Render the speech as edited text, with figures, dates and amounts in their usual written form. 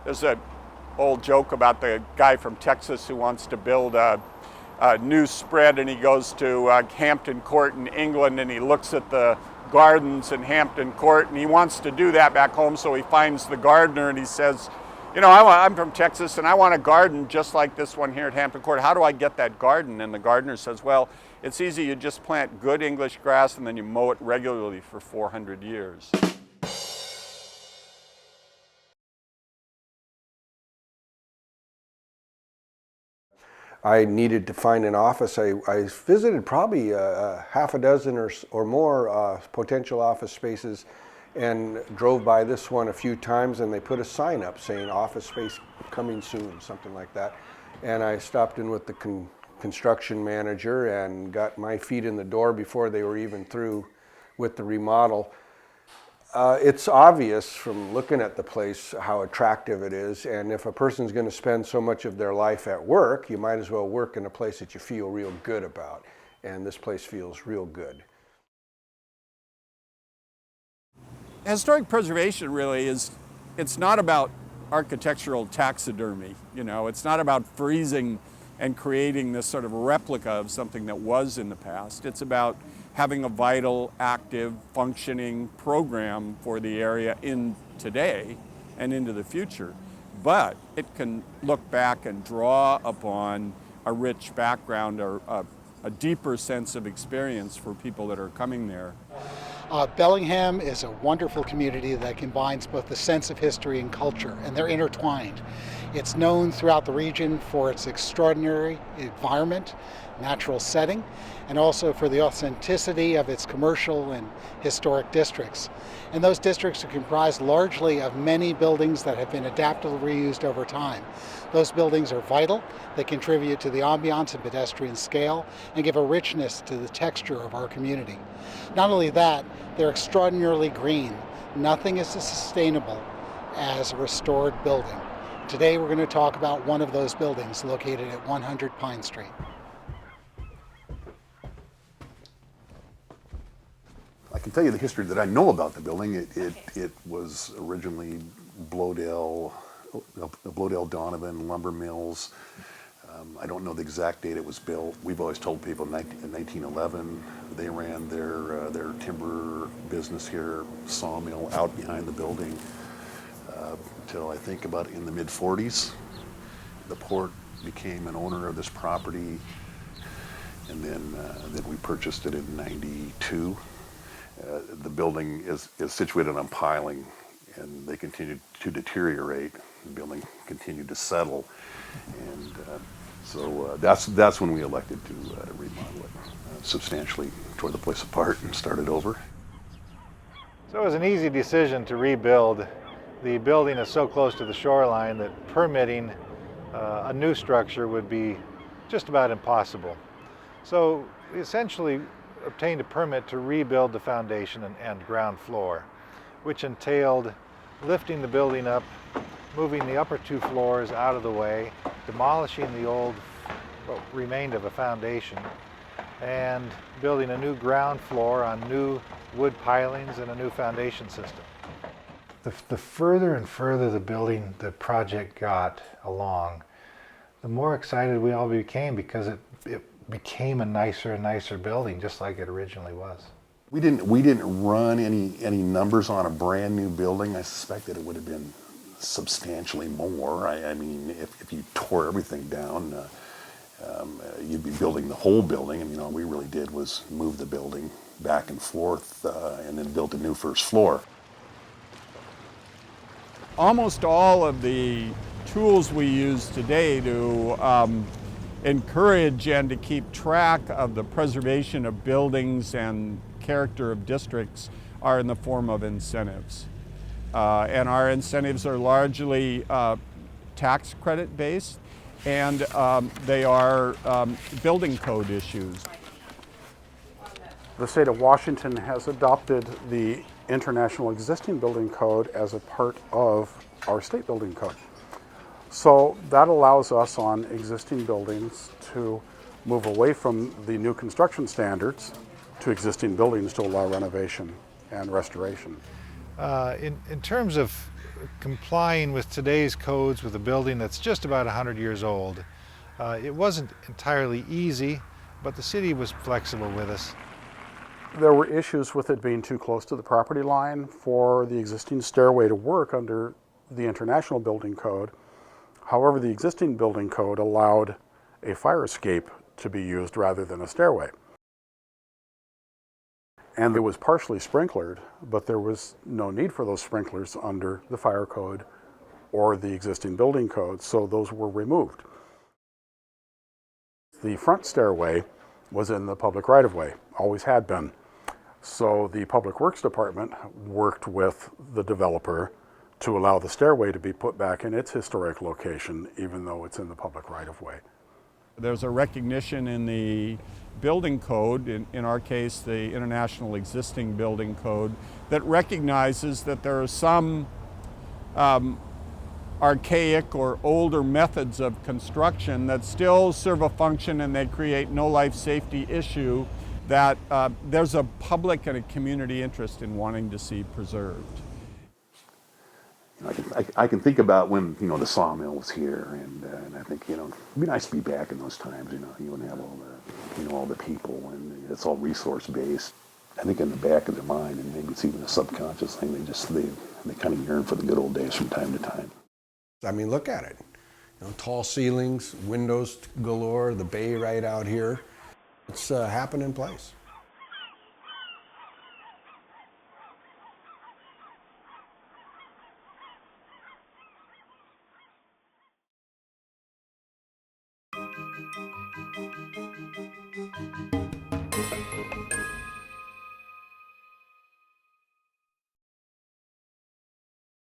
There's an old joke about the guy from Texas who wants to build a new spread, and he goes to Hampton Court in England, and he looks at the gardens in Hampton Court, and he wants to do that back home, so he finds the gardener and he says, you know, I'm from Texas and I want a garden just like this one here at Hampton Court. How do I get that garden? And the gardener says, well, it's easy. You just plant good English grass and then you mow it regularly for 400 years. I needed to find an office. I visited probably half a dozen or more potential office spaces, and drove by this one a few times, and they put a sign up saying office space coming soon, something like that. And I stopped in with the construction manager and got my feet in the door before they were even through with the remodel. It's obvious from looking at the place how attractive it is, and if a person's going to spend so much of their life at work, you might as well work in a place that you feel real good about, and this place feels real good. Historic preservation really it's not about architectural taxidermy, you know, it's not about freezing and creating this sort of replica of something that was in the past. It's about having a vital, active, functioning program for the area in today and into the future. But it can look back and draw upon a rich background or a deeper sense of experience for people that are coming there. Bellingham is a wonderful community that combines both the sense of history and culture, and they're intertwined. It's known throughout the region for its extraordinary environment, natural setting, and also for the authenticity of its commercial and historic districts. And those districts are comprised largely of many buildings that have been adaptively reused over time. Those buildings are vital. They contribute to the ambiance and pedestrian scale and give a richness to the texture of our community. Not only that, they're extraordinarily green. Nothing is as sustainable as a restored building. Today we're going to talk about one of those buildings located at 100 Pine Street. I can tell you the history that I know about the building. It was originally Blodell Donovan lumber mills. I don't know the exact date it was built. We've always told people in 1911 they ran their timber business here, sawmill out behind the building, until I think about in the mid-40s. The port became an owner of this property, and then we purchased it in '92. The building is situated on piling, and they continued to deteriorate. The building continued to settle, and so that's when we elected to remodel it. Substantially tore the place apart and started over. So it was an easy decision to rebuild. The building is so close to the shoreline that permitting a new structure would be just about impossible. So we essentially obtained a permit to rebuild the foundation and ground floor, which entailed lifting the building up, moving the upper two floors out of the way, demolishing the old, what remained of a foundation, and building a new ground floor on new wood pilings and a new foundation system. The further and further the project got along, the more excited we all became, because it became a nicer and nicer building, just like it originally was. We didn't run any numbers on a brand new building. I suspect that it would have been substantially more. I mean, if you tore everything down, you'd be building the whole building. I mean, all we really did was move the building back and forth, and then built a new first floor. Almost all of the tools we use today to encourage and to keep track of the preservation of buildings and character of districts are in the form of incentives. And our incentives are largely tax credit based, and they are building code issues. The state of Washington has adopted the International Existing Building Code as a part of our state building code. So that allows us on existing buildings to move away from the new construction standards to existing buildings to allow renovation and restoration. In terms of complying with today's codes with a building that's just about 100 years old. It wasn't entirely easy, but the city was flexible with us. There were issues with it being too close to the property line for the existing stairway to work under the International Building Code. However, the existing building code allowed a fire escape to be used rather than a stairway. And it was partially sprinklered, but there was no need for those sprinklers under the fire code or the existing building code, so those were removed. The front stairway was in the public right-of-way, always had been. So the Public Works Department worked with the developer to allow the stairway to be put back in its historic location, even though it's in the public right-of-way. There's a recognition in the building code, in our case the International Existing Building Code, that recognizes that there are some archaic or older methods of construction that still serve a function and they create no life safety issue that there's a public and a community interest in wanting to see preserved. I can think about when, the sawmill was here, and I think, it'd be nice to be back in those times, you wouldn't have all the people, and it's all resource based. I think in the back of their mind, and maybe it's even a subconscious thing, they kind of yearn for the good old days from time to time. I mean, look at it. Tall ceilings, windows galore, the bay right out here. It's a happening place.